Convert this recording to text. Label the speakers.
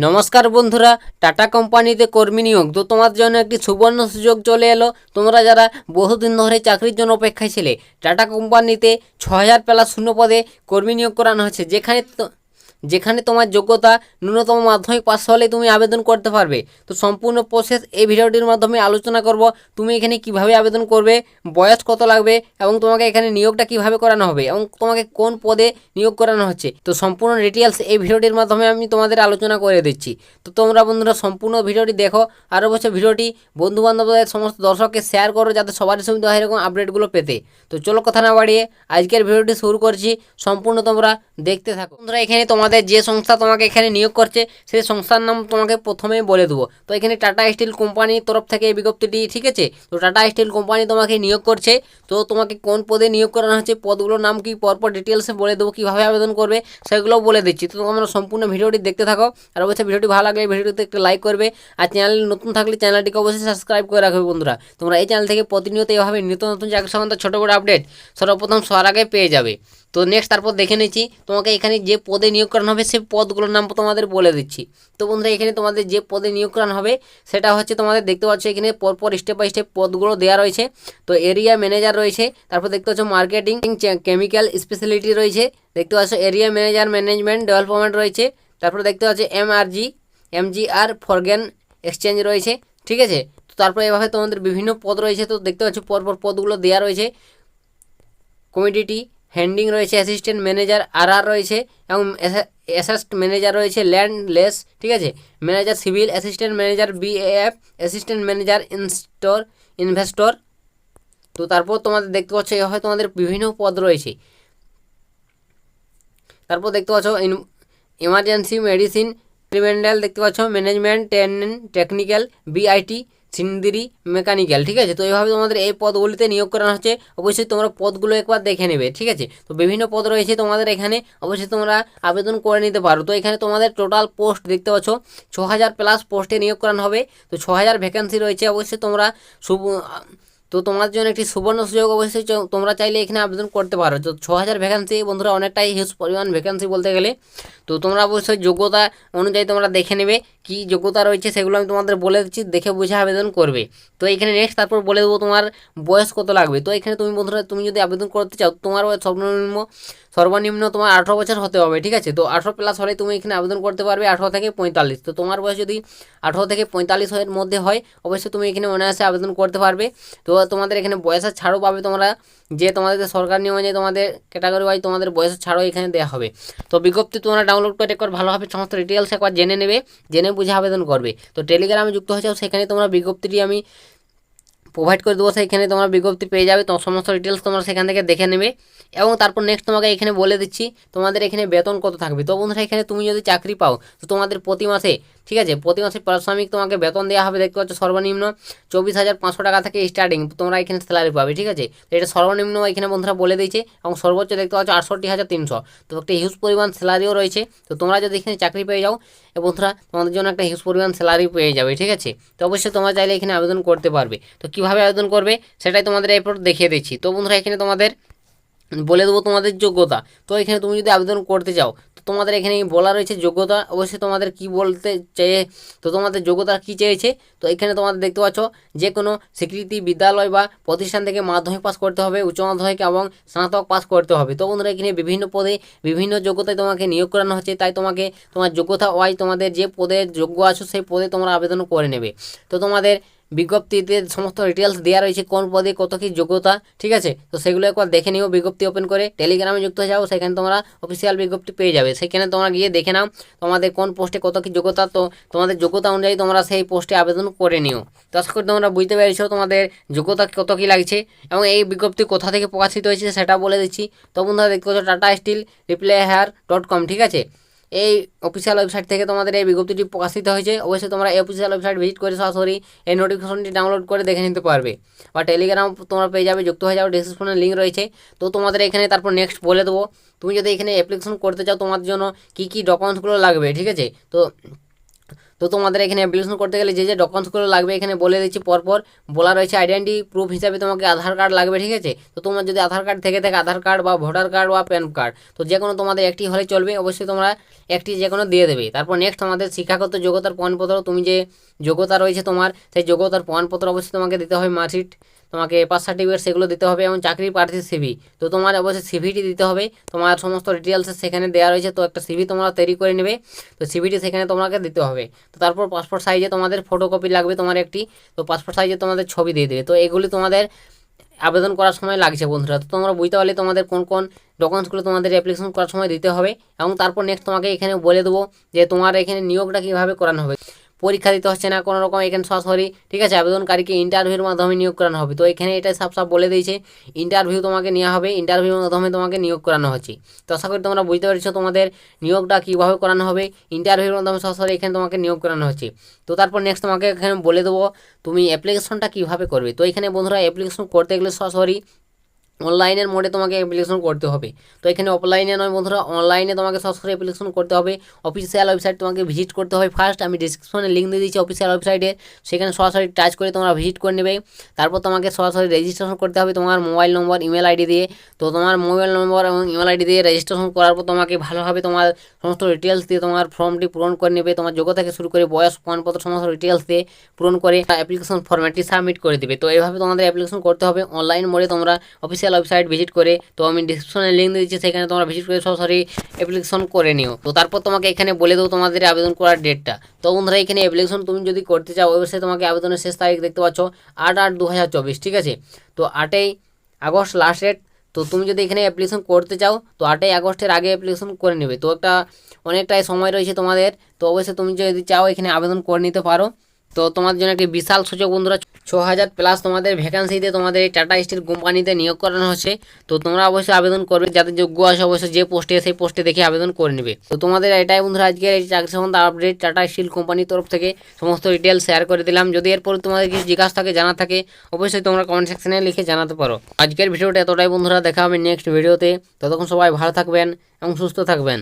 Speaker 1: নমস্কার বন্ধুরা, টাটা কোম্পানিতে কর্মী নিয়োগ তো তোমার জন্য একটি সুবর্ণ সুযোগ চলে এলো। তোমরা যারা বহুদিন ধরে চাকরির জন্য অপেক্ষায় ছিলে, টাটা কোম্পানিতে 6000 শূন্য পদে কর্মী নিয়োগ করানো হচ্ছে, যেখানে তোমার যোগ্যতা ন্যূনতম মাধ্যমিক পাস হলে তুমি আবেদন করতে পারবে। তো সম্পূর্ণ প্রসেস এই ভিডিওটির মাধ্যমে আলোচনা করব। তুমি এখানে কিভাবে আবেদন করবে, বয়স কত লাগবে এবং তোমাকে এখানে নিয়োগটা কিভাবে করানো হবে এবং তোমাকে কোন পদে নিয়োগ করানো হচ্ছে, তো সম্পূর্ণ ডিটেলস এই ভিডিওটির মাধ্যমে আমি তোমাদের আলোচনা করে দিচ্ছি। তো তোমরা বন্ধুরা সম্পূর্ণ ভিডিওটি দেখো, আর অবশ্যই ভিডিওটি বন্ধুবান্ধবদের সমস্ত দর্শককে শেয়ার করো, যাতে সবারই সুবিধা হয় এরকম আপডেটগুলো পেতে। তো চলো কথা না বাড়িয়ে আজকের ভিডিওটি শুরু করছি, সম্পূর্ণ তোমরা দেখতে থাকো। বন্ধুরা এখানে তোমাদের যে সংস্থা তোমাকে এখানে নিয়োগ করছে সেই সংস্থার নাম তোমাকে প্রথমেই বলে দেবো। তো এখানে টাটা স্টিল কোম্পানির তরফ থেকে এই বিজ্ঞপ্তিটি, ঠিক আছে। তো টাটা স্টিল কোম্পানি তোমাকে নিয়োগ করছে। তো তোমাকে কোন পদে নিয়োগ করানো হচ্ছে, পদগুলোর নাম কি, পরপর ডিটেলসে বলে দেবো, কীভাবে আবেদন করবে সেগুলোও বলে দিচ্ছি। তো তোমরা সম্পূর্ণ ভিডিওটি দেখতে থাকো, আর অবশ্যই ভিডিওটি ভালো লাগলে ভিডিওটিতে একটু লাইক করবে, আর চ্যানেল নতুন থাকলে চ্যানেলটিকে অবশ্যই সাবস্ক্রাইব করে রাখবে। বন্ধুরা তোমরা এই চ্যানেল থেকে প্রতিনিয়ত এইভাবে নিত্য নতুন চাকরি সংক্রান্ত ছোটো বড়ো আপডেট সর্বপ্রথম সবার আগে পেয়ে যাবে। তো নেক্সট তারপর দেখে নিচ্ছি তোমাকে এখানে যে পদে নিয়োগ করানো হবে সেই পদগুলোর নাম তোমাদের বলে দিচ্ছি। তো বন্ধুরা এখানে তোমাদের যে পদে নিয়োগ করানো হবে সেটা হচ্ছে, তোমাদের দেখতে পাচ্ছ এখানে পরপর স্টেপ বাই স্টেপ পদগুলো দেওয়া রয়েছে। তো এরিয়া ম্যানেজার রয়েছে, তারপর দেখতে পাচ্ছ মার্কেটিং কেমিক্যাল স্পেশালিটি রয়েছে, দেখতে পাচ্ছ এরিয়া ম্যানেজার ম্যানেজমেন্ট ডেভেলপমেন্ট রয়েছে, তারপর দেখতে পাচ্ছ এমজিআর ফরগেন এক্সচেঞ্জ রয়েছে, ঠিক আছে। তো তারপর এভাবে তোমাদের বিভিন্ন পদ রয়েছে। তো দেখতে পাচ্ছ পরপর পদগুলো দেওয়া রয়েছে। কমিডিটি হ্যান্ডিং রয়েছে, অ্যাসিস্ট্যান্ট ম্যানেজার আর রয়েছে, এবং অ্যাসেস্ট ম্যানেজার রয়েছে ল্যান্ডলেস, ঠিক আছে। Manager civil, assistant manager BAF, assistant manager investor. তো তারপর তোমাদের দেখতে পাচ্ছ এভাবে তোমাদের বিভিন্ন পদ রয়েছে। তারপর দেখতে পাচ্ছ ইমার্জেন্সি মেডিসিন এক্সপেরিমেন্টাল, দেখতে পাচ্ছ ম্যানেজমেন্ট টেকনিক্যাল বিআইটি সিন্দিরি মেকানিক্যাল, ঠিক আছে। তো এইভাবে তোমাদের এই পদগুলিতে নিয়োগ করানো হচ্ছে। অবশ্যই তোমরা পদগুলো একবার দেখে নেবে, ঠিক আছে। তো বিভিন্ন পদ রয়েছে তোমাদের এখানে, অবশ্যই তোমরা আবেদন করে নিতে পারো। তো এখানে তোমাদের টোটাল পোস্ট দেখতে পাচ্ছ 6000 পোস্টে নিয়োগ করানো হবে। তো 6000 ভ্যাকেন্সি রয়েছে। অবশ্যই তোমরা তো তোমার জন্য একটি সুবর্ণ সুযোগ, অবশ্যই তোমরা চাইলে এখানে আবেদন করতে পারো। তো 6000 ভ্যাকেন্সি বন্ধুরা অনেকটাই হিউজ পরিমাণ ভ্যাকেন্সি বলতে গেলে। তো তোমরা অবশ্যই যোগ্যতা অনুযায়ী তোমরা দেখে নেবে কী যোগ্যতা রয়েছে, সেগুলো আমি তোমাদের বলে দিচ্ছি, দেখে বুঝে আবেদন করবে। তো এখানে নেক্সট তারপর বলে দেবো তোমার বয়স কত লাগবে। তো এখানে তুমি বন্ধুরা তুমি যদি আবেদন করতে চাও, তোমার বয়স সর্বনিম্ন তোমার 18 বছর হতে হবে, ঠিক আছে। তো 18+ হলে তুমি এখানে আবেদন করতে পারবে, 18 থেকে 45। তো তোমার বয়স যদি 18 থেকে 45 এর মধ্যে হয়, অবশ্যই তুমি এখানে অনায়াসে আবেদন করতে পারবে। তো তোমাদের এখানে বয়সের ছাড়ও পাবে তোমরা, যে তোমাদের সরকার নিয়ম অনুযায়ী তোমাদের ক্যাটাগরি ওয়াইজ তোমাদের বয়সের ছাড়ও এখানে দেওয়া হবে। তো বিজ্ঞপ্তি তোমরা ডাউনলোড করে একবার ভালোভাবে সমস্ত ডিটেলস একবার জেনে নেবে, জেনে বুঝে আবেদন করবে। তো টেলিগ্রামে যুক্ত হয়ে যাও, সেখানে তোমরা বিজ্ঞপ্তিটি আমি প্রোভাইড করে দেবো, সেখানে তোমরা বিজ্ঞপ্তি পেয়ে যাবে। তো সমস্ত ডিটেলস তোমরা সেখান থেকে দেখে নেবে। এবং তারপর নেক্সট তোমাকে এখানে বলে দিচ্ছি তোমাদের এখানে বেতন কত থাকবে। তো বন্ধুরা এখানে তুমি যদি চাকরি পাও, তো তোমাদের প্রতি মাসে, ঠিক আছে, প্রতি মাসে পারিশ্রমিক তোমাকে বেতন দেওয়া হবে। দেখতে পাচ্ছ সর্বনিম্ন 24,500 টাকা থেকে স্টার্টিং তোমরা এখানে স্যালারি পাবে, ঠিক আছে। তো এটা সর্বনিম্ন এখানে বন্ধুরা বলে দিয়েছে, এবং সর্বোচ্চ দেখতে পাচ্ছ 68,300। তো একটা হিউজ পরিমাণ স্যালারিও রয়েছে। তো তোমরা যদি এখানে চাকরি পেয়ে যাও বন্ধুরা, তোমাদের জন্য একটা হিউজ পরিমাণ স্যালারি পেয়ে যাবে, ঠিক আছে। তো অবশ্যই তোমরা চাইলে এখানে আবেদন করতে পারবে। তো কীভাবে আবেদন করবে সেটাই তোমাদের এরপর দেখিয়ে দিচ্ছি। তো বন্ধুরা এখানে তোমাদের বলে দেবো তোমাদের যোগ্যতা। তো এখানে তুমি যদি আবেদন করতে চাও, তো তোমাদের এখানে বলা রয়েছে যোগ্যতা, অবশ্যই তোমাদের কি বলতে চেয়ে, তো তোমাদের যোগ্যতা কী চেয়েছে। তো এখানে তোমাদের দেখতে পাচ্ছ যে কোনো স্বীকৃতি বিদ্যালয় বা প্রতিষ্ঠান থেকে মাধ্যমিক পাস করতে হবে, উচ্চ মাধ্যমিক এবং স্নাতক পাস করতে হবে। তো বন্ধুরা এখানে বিভিন্ন পদে বিভিন্ন যোগ্যতায় তোমাকে নিয়োগ করানো হচ্ছে, তাই তোমাকে তোমার যোগ্যতা ওয়াইজ তোমাদের যে পদে যোগ্য আছো সেই পদে তোমরা আবেদন করে নেবে। তো তোমাদের বিজ্ঞপ্তিতে সমস্ত ডিটেলস দেওয়া রয়েছে, কোন পদে কত কী যোগ্যতা, ঠিক আছে। তো সেগুলো একবার দেখে নিও, বিজ্ঞপ্তি ওপেন করে টেলিগ্রামে যুক্ত হয়ে যাও, সেখানে তোমরা অফিসিয়াল বিজ্ঞপ্তি পেয়ে যাবে। সেখানে তোমরা গিয়ে দেখে নাও তোমাদের কোন পোস্টে কত কী যোগ্যতা। তো তোমাদের যোগ্যতা অনুযায়ী তোমরা সেই পোস্টে আবেদন করে নিও। তো আশা করি তোমরা বুঝতে পেরেছো তোমাদের যোগ্যতা কত কী লাগছে, এবং এই বিজ্ঞপ্তি কোথা থেকে প্রকাশিত হয়েছে সেটা বলে দিচ্ছি। তো বন্ধুরা দেখতে পাচ্ছ টাটা স্টিল replyher.com, ঠিক আছে। এই অফিসিয়াল ওয়েবসাইট থেকে তোমাদের এই বিজ্ঞপ্তিটি প্রকাশিত হয়েছে। অবশ্যই তোমরা এই অফিসিয়াল ওয়েবসাইট ভিজিট করে সরাসরি এই নোটিফিকেশনটি ডাউনলোড করে দেখে নিতে পারবে, বা টেলিগ্রাম তোমরা পেয়ে যাবে, যুক্ত হয়ে যাবে, ডিসক্রিপশনে লিঙ্ক রয়েছে। তো তোমাদের এখানে তারপর নেক্সট বলে দেবো, তুমি যদি এখানে অ্যাপ্লিকেশন করতে চাও তোমার জন্য কী কী ডকুমেন্টসগুলো লাগবে, ঠিক আছে। তো তো তোমাদের এখানে অ্যাপ্লিকেশন করতে গেলে যে যে ডকুমেন্টসগুলো লাগবে এখানে বলে দিচ্ছি পরপর। বলা রয়েছে আইডেন্টি প্রুফ হিসাবে তোমাকে আধার কার্ড লাগবে, ঠিক আছে। তো তোমার যদি আধার কার্ড থেকে থাকে আধার কার্ড বা ভোটার কার্ড বা প্যান কার্ড, তো যে কোনো তোমাদের একটি হলে চলবে, অবশ্যই তোমরা একটি যে কোনো দিয়ে দেবে। তারপর নেক্সট আমাদের শিক্ষাগত যোগ্যতার প্রমাণপত্র, তুমি যে যোগ্যতা রয়েছে তোমার সেই যোগ্যতার প্রমাণপত্র অবশ্যই তোমাকে দিতে হবে, মার্কশিট, তোমাকে পাস সার্টিফিকেট সেগুলো দিতে হবে, এবং চাকরি প্রার্থীর সিভি। তো তোমার অবশ্যই সিভিটি দিতে হবে, তোমার সমস্ত ডিটেলস সেখানে দেওয়া রয়েছে। তো একটা সিভি তোমরা তৈরি করে নেবে, তো সিভিটি সেখানে তোমাকে দিতে হবে। তো তারপর পাসপোর্ট সাইজে তোমাদের ফটোকপি লাগবে তোমার একটি, তো পাসপোর্ট সাইজে তোমাদের ছবি দিয়ে দেবে। তো এগুলি তোমাদের আবেদন করার সময় লাগছে বন্ধুরা। তো তোমরা বুঝতে পারলে তোমাদের কোন কোন ডকুমেন্টসগুলো তোমাদের অ্যাপ্লিকেশন করার সময় দিতে হবে। এবং তারপর নেক্সট তোমাকে এখানে বলে দেবো যে তোমার এখানে নিয়োগটা কীভাবে করানো হবে। পরীক্ষা দিতে হচ্ছে না কোনো রকম, এখানে সরাসরি, ঠিক আছে, আবেদনকারীকে ইন্টারভিউর মাধ্যমে নিয়োগ করানো হবে। তো এখানে এটা সাফ বলে দিয়েছে ইন্টারভিউ তোমাকে নেওয়া হবে, ইন্টারভিউর মাধ্যমে তোমাকে নিয়োগ করানো হচ্ছে। তো আশা করি তোমরা বুঝতে পেরেছো তোমাদের নিয়োগটা কীভাবে করানো হবে, ইন্টারভিউর মাধ্যমে সরাসরি এখানে তোমাকে নিয়োগ করানো হচ্ছে। তো তারপর নেক্সট তোমাকে এখানে বলে দেবো তুমি অ্যাপ্লিকেশনটা কীভাবে করবে। তো এখানে বন্ধুরা অ্যাপ্লিকেশন করতে গেলে সরাসরি অনলাইনের মোডে তোমাকে অ্যাপ্লিকেশন করতে হবে। তো এখানে অফলাইনে নয় বন্ধুরা, অনলাইনে তোমাকে সরাসরি অ্যাপ্লিকেশন করতে হবে। অফিসিয়াল ওয়েবসাইট তোমাকে ভিজিট করতে হবে ফার্স্ট, আমি ডিসক্রিপশনে লিঙ্ক দিয়ে দিচ্ছি অফিসিয়াল ওয়েবসাইটে, সেখানে সরাসরি টাচ করে তোমরা ভিজিট করে নেবে। তারপর তোমাকে সরাসরি রেজিস্ট্রেশন করতে হবে তোমার মোবাইল নম্বর, ইমেল আইডি দিয়ে। তো তোমার মোবাইল নম্বর এবং ইমেল আইডি দিয়ে রেজিস্ট্রেশন করার পর তোমাকে ভালোভাবে তোমার সমস্ত ডিটেলস দিয়ে তোমার ফর্মটি পূরণ করে নেবে। তোমার যোগ্যতা থেকে শুরু করে বয়স, প্রমাণপত্র সমস্ত ডিটেলস দিয়ে পূরণ করে অ্যাপ্লিকেশন ফর্ম্যাটটি সাবমিট করে দেবে। তো এইভাবে তোমাদের অ্যাপ্লিকেশন করতে হবে অনলাইন মোডে, তোমরা অফিসিয়াল ওয়েবসাইট ভিজিট করে। তো আমি ডিসক্রিপশনে লিঙ্ক দিয়ে দিচ্ছি, সেখানে তোমরা ভিজিট করে সরাসরি অ্যাপ্লিকেশন করে নিও। তো তারপর তোমাকে এখানে বলে দেবো তোমাদের আবেদন করার ডেটটা। তো বন্ধুরা এখানে অ্যাপ্লিকেশন তুমি যদি করতে চাও অবশ্যই তোমাকে আবেদনের শেষ তারিখ দেখতে পাচ্ছ 8/8/2024, ঠিক আছে। তো 8ই আগস্ট লাস্ট ডেট। তো তুমি যদি এখানে অ্যাপ্লিকেশন করতে চাও তো 8ই আগস্টের আগে অ্যাপ্লিকেশন করে নেবে। তো একটা অনেকটাই সময় রয়েছে তোমাদের, তো অবশ্যই তুমি যদি চাও এখানে আবেদন করে নিতে পারো। তো তোমার জন্য একটি বিশাল সুযোগ বন্ধুরা, 6000+ তোমাদের ভ্যাকান্সিতে তোমাদের এই টাটা স্টিল কোম্পানিতে নিয়োগ করানো হচ্ছে। তো তোমরা অবশ্যই আবেদন করবে, যাদের যোগ্য আছে অবশ্যই যে পোস্টে সেই পোস্টে দেখে আবেদন করে নেবে। তো তোমাদের এটাই বন্ধুরা আজকের এই চাকরি সম্বন্ধে আপডেট, টাটা স্টিল কোম্পানির তরফ থেকে সমস্ত ডিটেলস শেয়ার করে দিলাম। যদি এরপর তোমাদের কিছু জিজ্ঞাসা থাকে, জানা থাকে, অবশ্যই তোমরা কমেন্ট সেকশনে লিখে জানাতে পারো। আজকের ভিডিওটা এতটাই বন্ধুরা, দেখা হবে নেক্সট ভিডিওতে। ততক্ষণ সবাই ভালো থাকবেন এবং সুস্থ থাকবেন।